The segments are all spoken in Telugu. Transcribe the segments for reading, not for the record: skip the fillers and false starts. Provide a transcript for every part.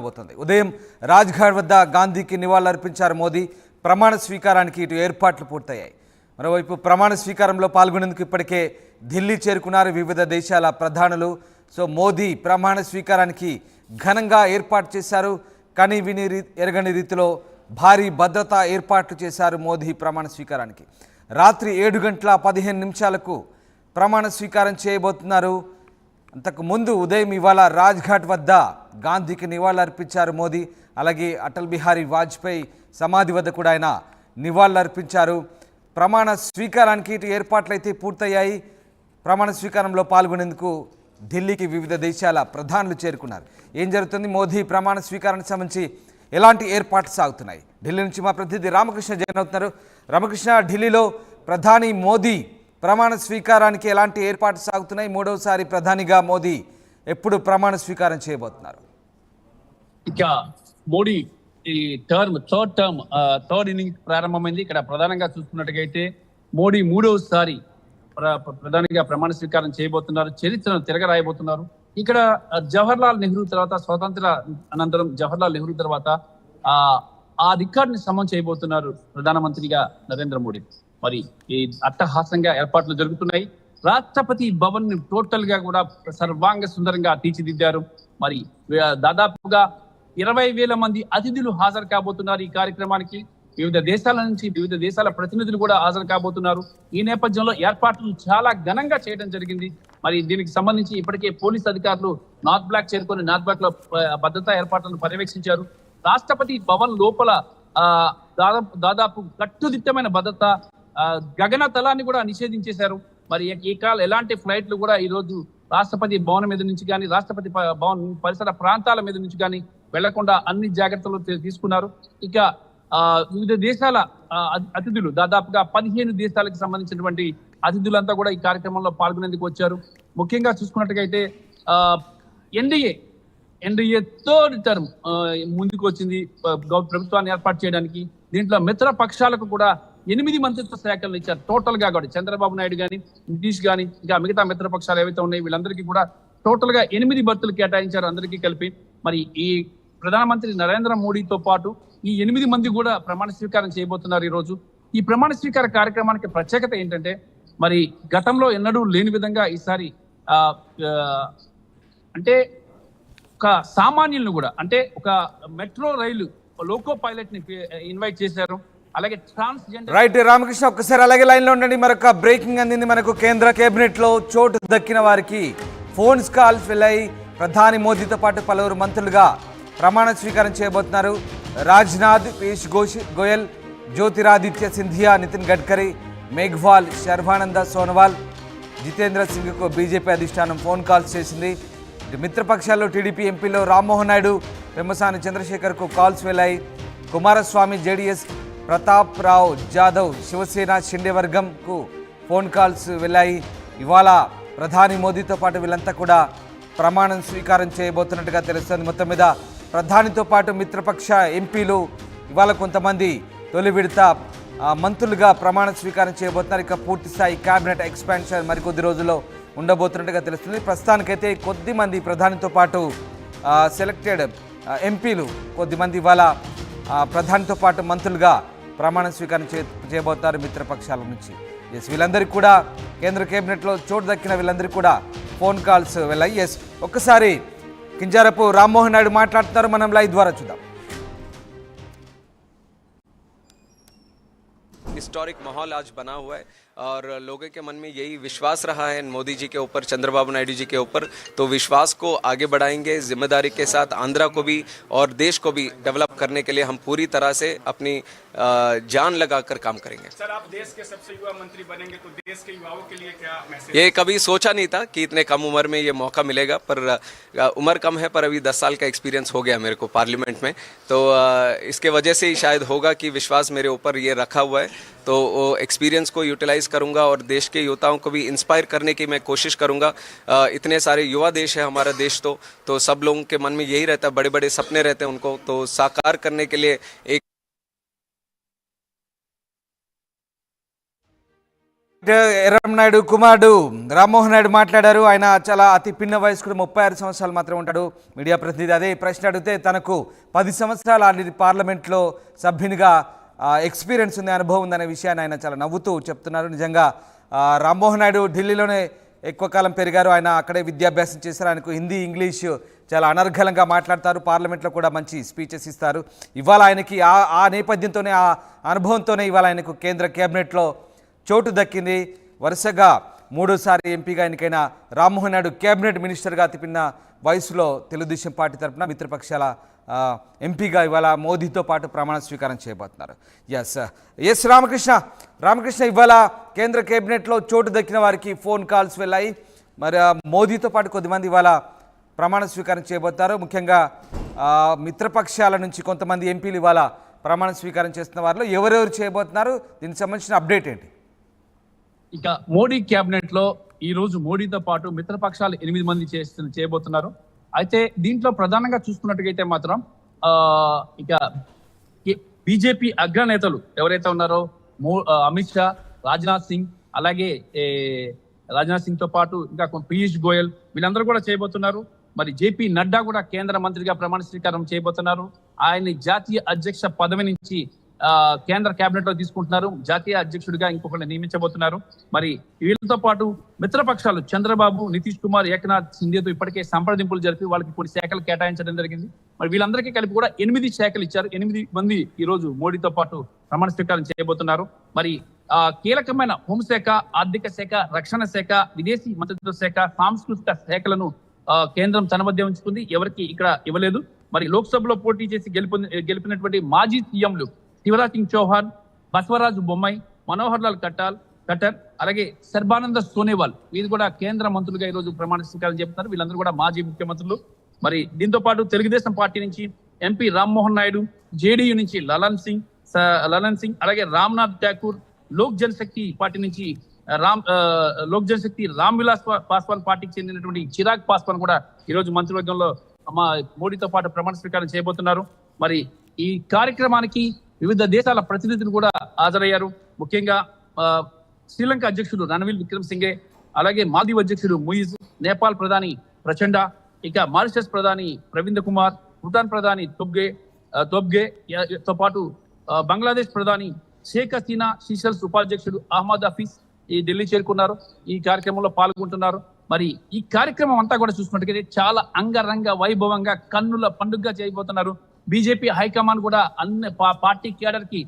పోతుంది. ఉదయం రాజ్ఘాట్ వద్ద గాంధీకి నివాళులర్పించారు మోదీ. ప్రమాణ స్వీకారానికి ఇటు ఏర్పాట్లు పూర్తయ్యాయి. మరోవైపు ప్రమాణ స్వీకారంలో పాల్గొనేందుకు ఇప్పటికే ఢిల్లీ చేరుకున్నారు వివిధ దేశాల ప్రధానులు. సో మోదీ ప్రమాణ స్వీకారానికి ఘనంగా ఏర్పాటు చేశారు. కానీ విని ఎరగని రీతిలో భారీ భద్రతా ఏర్పాట్లు చేశారు మోదీ ప్రమాణ స్వీకారానికి. రాత్రి 7:15 ప్రమాణ స్వీకారం చేయబోతున్నారు. అంతకు ముందు ఉదయం ఇవాళ రాజ్ఘాట్ వద్ద గాంధీకి నివాళులర్పించారు మోదీ. అలాగే అటల్ బిహారీ వాజ్పేయి సమాధి వద్ద కూడా ఆయన నివాళులర్పించారు. ప్రమాణ స్వీకారానికి ఇటు ఏర్పాట్లయితే పూర్తయ్యాయి. ప్రమాణ స్వీకారంలో పాల్గొనేందుకు ఢిల్లీకి వివిధ దేశాల ప్రధానులు చేరుకున్నారు. ఏం జరుగుతుంది, మోదీ ప్రమాణ స్వీకారానికి సంబంధించి ఎలాంటి ఏర్పాట్లు సాగుతున్నాయి? ఢిల్లీ నుంచి మా ప్రతినిధి రామకృష్ణ జాయిన్ అవుతున్నారు. రామకృష్ణ, ఢిల్లీలో ప్రధాని మోదీ ప్రమాణ స్వీకారానికి ఎలాంటి ఏర్పాట్లు సాగుతున్నాయి? మూడవసారి ప్రధానిగా మోదీ ఎప్పుడు ప్రమాణ స్వీకారం చేయబోతున్నారు? ఇక మోడీ ఈ థర్డ్ ఇన్నింగ్స్ ప్రారంభమైంది. ఇక్కడ ప్రధానంగా చూసుకున్నట్టుగైతే మోడీ మూడవసారి ప్రధానిగా ప్రమాణ స్వీకారం చేయబోతున్నారు. చరిత్రను తిరగరాయబోతున్నారు. ఇక్కడ జవహర్లాల్ నెహ్రూ తర్వాత, స్వాతంత్ర అనంతరం జవహర్లాల్ నెహ్రూ తర్వాత ఆ రికార్డుని సమం చేయబోతున్నారు ప్రధానమంత్రిగా నరేంద్ర మోడీ. మరి ఈ అట్టహాసంగా ఏర్పాట్లు జరుగుతున్నాయి. రాష్ట్రపతి భవన్ ని టోటల్ గా కూడా సర్వాంగ సుందరంగా తీర్చిదిద్దారు. మరి దాదాపుగా 20,000 మంది అతిథులు హాజరు కాబోతున్నారు ఈ కార్యక్రమానికి. వివిధ దేశాల నుంచి వివిధ దేశాల ప్రతినిధులు కూడా హాజరు కాబోతున్నారు. ఈ నేపథ్యంలో ఏర్పాట్లు చాలా ఘనంగా చేయడం జరిగింది. మరి దీనికి సంబంధించి ఇప్పటికే పోలీస్ అధికారులు నార్త్ బ్లాక్ చేరుకొని నార్త్ బ్లాక్ లో భద్రతా ఏర్పాట్లను పర్యవేక్షించారు. రాష్ట్రపతి భవన్ లోపల దాదాపు కట్టుదిట్టమైన భద్రత, గగన తలాన్ని కూడా నిషేధించేశారు. మరి ఎలాంటి ఫ్లైట్లు కూడా ఈ రోజు రాష్ట్రపతి భవన్ మీద నుంచి కానీ, రాష్ట్రపతి భవన్ పరిసర ప్రాంతాల మీద నుంచి కానీ వెళ్లకుండా అన్ని జాగ్రత్తలు తీసుకున్నారు. ఇక వివిధ దేశాల అతిథులు, దాదాపుగా 15 దేశాలకు సంబంధించినటువంటి అతిథులంతా కూడా ఈ కార్యక్రమంలో పాల్గొనేందుకు వచ్చారు. ముఖ్యంగా చూసుకున్నట్టుగైతే ఎన్డీఏ థర్డ్ టర్మ్ ముందుకు వచ్చింది ప్రభుత్వాన్ని ఏర్పాటు చేయడానికి. దీంట్లో మిత్ర పక్షాలకు కూడా 8 మంత్రిత్వ శాఖలను ఇచ్చారు. టోటల్ గా కూడా చంద్రబాబు నాయుడు కానీ, నితీష్ కానీ, ఇంకా మిగతా మిత్ర పక్షాలు ఏవైతే ఉన్నాయి వీళ్ళందరికీ కూడా టోటల్ గా 8 బర్తులు కేటాయించారు అందరికీ కలిపి. మరి ఈ ప్రధానమంత్రి నరేంద్ర మోడీతో పాటు ఈ 8 మంది కూడా ప్రమాణ స్వీకారం చేయబోతున్నారు ఈ రోజు. ఈ ప్రమాణ స్వీకార కార్యక్రమానికి ప్రత్యేకత ఏంటంటే, మరి గతంలో ఎన్నడూ లేని విధంగా ఈసారి అంటే ఒక సామాన్యులను కూడా, అంటే ఒక మెట్రో రైలు లోకో పైలట్ ని ఇన్వైట్ చేశారు. అలాగే ట్రాన్స్జెండర్. రైట్ రామకృష్ణ, ఒక్కసారి అలాగే లైన్ లో ఉండండి. మరొక బ్రేకింగ్ అందింది మనకు. కేంద్ర కేబినెట్ లో చోటు దక్కిన వారికి ఫోన్స్ కాల్స్ వెళ్ళాయి. ప్రధాని మోదీతో పాటు పలువురు మంత్రులుగా ప్రమాణ స్వీకారం చేయబోతున్నారు. రాజ్నాథ్, పీయూష్ గోయల్, జ్యోతిరాదిత్య సింధియా, నితిన్ గడ్కరీ, మేఘ్వాల్, శర్వానంద సోనోవాల్, జితేంద్ర సింగ్కు బీజేపీ అధిష్టానం ఫోన్ కాల్స్ చేసింది. మిత్రపక్షాల్లో టీడీపీ ఎంపీలో రామ్మోహన్ నాయుడు, పెమ్మసాని చంద్రశేఖర్కు కాల్స్ వెళ్ళాయి. కుమారస్వామి, జేడీఎస్ ప్రతాప్ రావు జాదవ్, శివసేన షిండే వర్గంకు ఫోన్ కాల్స్ వెళ్ళాయి. ఇవాళ ప్రధాని మోదీతో పాటు వీళ్ళంతా కూడా ప్రమాణం స్వీకారం చేయబోతున్నట్టుగా తెలుస్తుంది. మొత్తం మీద ప్రధానితో పాటు మిత్రపక్ష ఎంపీలు ఇవాళ కొంతమంది తొలి విడత మంత్రులుగా ప్రమాణ స్వీకారం చేయబోతున్నారు. ఇక పూర్తిస్థాయి క్యాబినెట్ ఎక్స్పాన్షన్ మరికొద్ది రోజుల్లో ఉండబోతున్నట్టుగా తెలుస్తుంది. ప్రస్తుతానికైతే కొద్దిమంది ప్రధానితో పాటు సెలెక్టెడ్ ఎంపీలు కొద్దిమంది ఇవాళ ప్రధానితో పాటు మంత్రులుగా ప్రమాణ స్వీకారం చేయబోతారు మిత్రపక్షాల నుంచి. వీళ్ళందరికీ కూడా కేంద్ర కేబినెట్లో చోటు దక్కిన వీళ్ళందరికీ కూడా ఫోన్ కాల్స్ వెళ్ళాయి. ఒక్కసారి కింజారపు రామ్మోహన్ నాయుడు మాట్లాడుతున్నారు, మనం లైవ్ ద్వారా చూద్దాం. हिस्टोरिक माहौल आज बना हुआ है और लोगों के मन में यही विश्वास रहा है मोदी जी के ऊपर, चंद्रबाबू नायडू जी के ऊपर. तो विश्वास को आगे बढ़ाएंगे जिम्मेदारी के साथ. आंध्रा को भी और देश को भी डेवलप करने के लिए हम पूरी तरह से अपनी जान लगाकर काम करेंगे. सर, आप देश के सबसे युवा मंत्री बनेंगे तो देश के युवाओं के लिए क्या मैसेज? ये कभी सोचा नहीं था कि इतने कम उम्र में ये मौका मिलेगा, पर उम्र कम है पर अभी 10 साल का एक्सपीरियंस हो गया मेरे को पार्लियामेंट में. तो इसके वजह से ही शायद होगा कि विश्वास मेरे ऊपर ये रखा हुआ है. तो वो एक्सपीरियंस को यूटिलाइज करूंगा और देश के युवताओं को भी इंस्पायर करने की मैं कोशिश करूंगा. इतने सारे युवा देश है हमारा देश, तो सब लोगों के मन में यही रहता है, बड़े बड़े सपने रहते हैं उनको, तो साकार करने के लिए एक ఎర్రంనాయుడు కుమారుడు రామ్మోహన్ నాయుడు మాట్లాడారు. ఆయన చాలా అతి పిన్న వయస్కుడు, 36 సంవత్సరాలు మాత్రమే ఉంటాడు. మీడియా ప్రతినిధి అదే ప్రశ్న అడిగితే తనకు 10 సంవత్సరాలు ఆల్రెడీ పార్లమెంట్లో సభ్యునిగా ఎక్స్పీరియన్స్ ఉంది, అనుభవం ఉందనే విషయాన్ని ఆయన చాలా నవ్వుతూ చెప్తున్నారు. నిజంగా రామ్మోహన్ నాయుడు ఢిల్లీలోనే ఎక్కువ కాలం పెరిగారు. ఆయన అక్కడే విద్యాభ్యాసం చేశారు. ఆయనకు హిందీ, ఇంగ్లీషు చాలా అనర్గళంగా మాట్లాడతారు. పార్లమెంట్లో కూడా మంచి స్పీచెస్ ఇస్తారు. ఇవాళ ఆయనకి ఆ నేపథ్యంతోనే, ఆ అనుభవంతోనే ఇవాళ ఆయనకు కేంద్ర కేబినెట్లో చోటు దక్కింది. వరుసగా 3సారి ఎంపీగా ఎన్నికైన రామ్మోహన్ నాయుడు కేబినెట్ మినిస్టర్గా అతిపిన్న వయసులో తెలుగుదేశం పార్టీ తరఫున మిత్రపక్షాల ఎంపీగా ఇవాళ మోదీతో పాటు ప్రమాణ స్వీకారం చేయబోతున్నారు. ఎస్ రామకృష్ణ ఇవాళ కేంద్ర కేబినెట్లో చోటు దక్కిన వారికి ఫోన్ కాల్స్ వెళ్ళాయి. మరి మోదీతో పాటు కొద్దిమంది ఇవాళ ప్రమాణ స్వీకారం చేయబోతున్నారు. ముఖ్యంగా మిత్రపక్షాల నుంచి కొంతమంది ఎంపీలు ఇవాళ ప్రమాణ స్వీకారం చేస్తున్న వారిలో ఎవరెవరు చేయబోతున్నారు, దీనికి సంబంధించిన అప్డేట్ ఏంటి? ఇక మోడీ క్యాబినెట్ లో ఈ రోజు మోడీతో పాటు మిత్రపక్షాలు 8 మంది చేయబోతున్నారు. అయితే దీంట్లో ప్రధానంగా చూసుకున్నట్టుగైతే మాత్రం ఇక బీజేపీ అగ్రనేతలు ఎవరైతే ఉన్నారో అమిత్ షా, రాజ్నాథ్ సింగ్, అలాగే రాజ్నాథ్ సింగ్ తో పాటు ఇంకా పీయూష్ గోయల్, వీళ్ళందరూ కూడా చేయబోతున్నారు. మరి జేపీ నడ్డా కూడా కేంద్ర మంత్రిగా ప్రమాణ స్వీకారం చేయబోతున్నారు. ఆయన్ని జాతీయ అధ్యక్ష పదవి నుంచి కేంద్ర కేబినెట్ లో తీసుకుంటున్నారు. జాతీయ అధ్యక్షుడిగా ఇంకొకరిని నియమించబోతున్నారు. మరి వీళ్ళతో పాటు మిత్రపక్షాలు చంద్రబాబు, నితీష్ కుమార్, ఏకనాథ్ సింధేతో ఇప్పటికే సంప్రదింపులు జరిపి వాళ్ళకి కొన్ని శాఖలు కేటాయించడం జరిగింది. మరి వీళ్ళందరికీ కలిపి కూడా 8 శాఖలు ఇచ్చారు. 8 మంది ఈ రోజు మోడీతో పాటు ప్రమాణ స్వీకారం చేయబోతున్నారు. మరి కీలకమైన హోంశాఖ, ఆర్థిక శాఖ, రక్షణ శాఖ, విదేశీ మంత్రిత్వ శాఖ, సాంస్కృతిక శాఖలను కేంద్రం తన మధ్య ఉంచుకుంది, ఎవరికి ఇక్కడ ఇవ్వలేదు. మరి లోక్సభలో పోటీ చేసి గెలిపినటువంటి మాజీ సీఎంలు శివరాజ్ సింగ్ చౌహాన్, బసవరాజు బొమ్మాయి, మనోహర్ లాల్ ఖట్టర్, అలాగే సర్బానంద సోనోవాల్, వీళ్ళు కూడా కేంద్ర మంత్రులుగా ఈ రోజు ప్రమాణ స్వీకారం చెబుతున్నారు. వీళ్ళందరూ కూడా మాజీ ముఖ్యమంత్రులు. మరి దీంతో పాటు తెలుగుదేశం పార్టీ నుంచి ఎంపీ రామ్మోహన్ నాయుడు, జేడీయూ నుంచి లలన్ సింగ్, అలాగే రామ్నాథ్ ఠాకూర్, లోక్ జనశక్తి పార్టీ నుంచి రామ్ విలాస్ పాస్వాన్ పార్టీకి చెందినటువంటి చిరాగ్ పాస్వాన్ కూడా ఈ రోజు మంత్రివర్గంలో మోడీతో పాటు ప్రమాణ స్వీకారం చేయబోతున్నారు. మరి ఈ కార్యక్రమానికి వివిధ దేశాల ప్రతినిధులు కూడా హాజరయ్యారు. ముఖ్యంగా శ్రీలంక అధ్యక్షుడు రణవిల్ విక్రమసింఘే, అలాగే మాల్దీవ్ అధ్యక్షుడు ముయిజ్, నేపాల్ ప్రధాని ప్రచండ, ఇక మారిషస్ ప్రధాని ప్రవీంద్ కుమార్, భూటాన్ ప్రధాని తోబ్గే తో పాటు బంగ్లాదేశ్ ప్రధాని షేక్ హసీనా, సీషెల్స్ ఉపాధ్యక్షుడు అహ్మద్ హఫీజ్ ఈ ఢిల్లీ చేరుకున్నారు. ఈ కార్యక్రమంలో పాల్గొంటున్నారు. మరి ఈ కార్యక్రమం అంతా కూడా చూసుకున్నట్టుగా చాలా అంగరంగ వైభవంగా కన్నుల పండుగగా చేయబోతున్నారు. బీజేపీ హైకమాండ్ కూడా అన్ని పార్టీ కేడర్ కి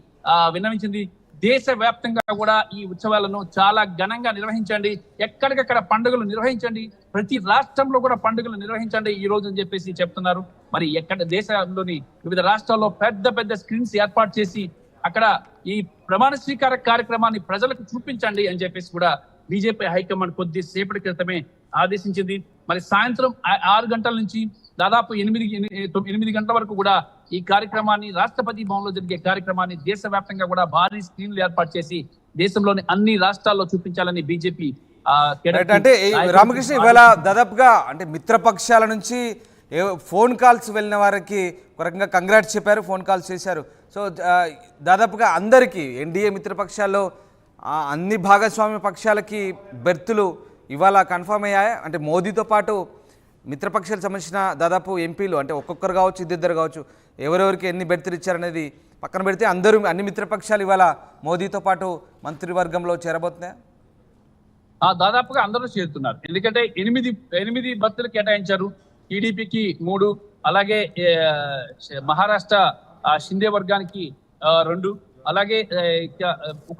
విన్నవించింది. దేశవ్యాప్తంగా కూడా ఈ ఉత్సవాలను చాలా ఘనంగా నిర్వహించండి, ఎక్కడికక్కడ పండుగలు నిర్వహించండి, ప్రతి రాష్ట్రంలో కూడా పండుగలు నిర్వహించండి ఈ రోజు అని చెప్పేసి చెప్తున్నారు. మరి దేశంలోని వివిధ రాష్ట్రాల్లో పెద్ద పెద్ద స్క్రీన్స్ ఏర్పాటు చేసి అక్కడ ఈ ప్రమాణ స్వీకార కార్యక్రమాన్ని ప్రజలకు చూపించండి అని చెప్పేసి కూడా బీజేపీ హైకమాండ్ కొద్దిసేపటి క్రితమే ఆదేశించింది. మరి సాయంత్రం 6 గంటల నుంచి దాదాపు 8 గంటల వరకు కూడా ఈ కార్యక్రమాన్ని, రాష్ట్రపతి భవన్లో జరిగే కార్యక్రమాన్ని దేశవ్యాప్తంగా కూడా భారీ స్క్రీన్లు ఏర్పాటు చేసి దేశంలోని అన్ని రాష్ట్రాల్లో చూపించాలని బీజేపీ అంటే రామకృష్ణ ఇవాళ దాదాపుగా అంటే మిత్రపక్షాల నుంచి ఫోన్ కాల్స్ వెళ్ళిన వారికి ఒక రకంగా కంగ్రాట్స్ చెప్పారు, ఫోన్ కాల్స్ చేశారు. సో దాదాపుగా అందరికీ ఎన్డీఏ మిత్రపక్షాల్లో అన్ని భాగస్వామ్య పక్షాలకి బెర్తులు ఇవాళ కన్ఫర్మ్ అయ్యాయి. అంటే మోదీతో పాటు మిత్రపక్షాలకు సంబంధించిన దాదాపు ఎంపీలు, అంటే ఒక్కొక్కరు కావచ్చు, ఇద్దరు కావచ్చు, ఎవరెవరికి ఎన్ని బెర్తులు ఇచ్చారనేది పక్కన పెడితే అన్ని మిత్రపక్షాలు ఇవాళ మోదీతో పాటు మంత్రివర్గంలో చేరబోతున్నాయి. దాదాపుగా అందరూ చేరుతున్నారు. ఎందుకంటే 8 బర్తులు కేటాయించారు. టీడీపీకి 3, అలాగే మహారాష్ట్ర షిందే వర్గానికి 2, అలాగే ఒక్కొక్క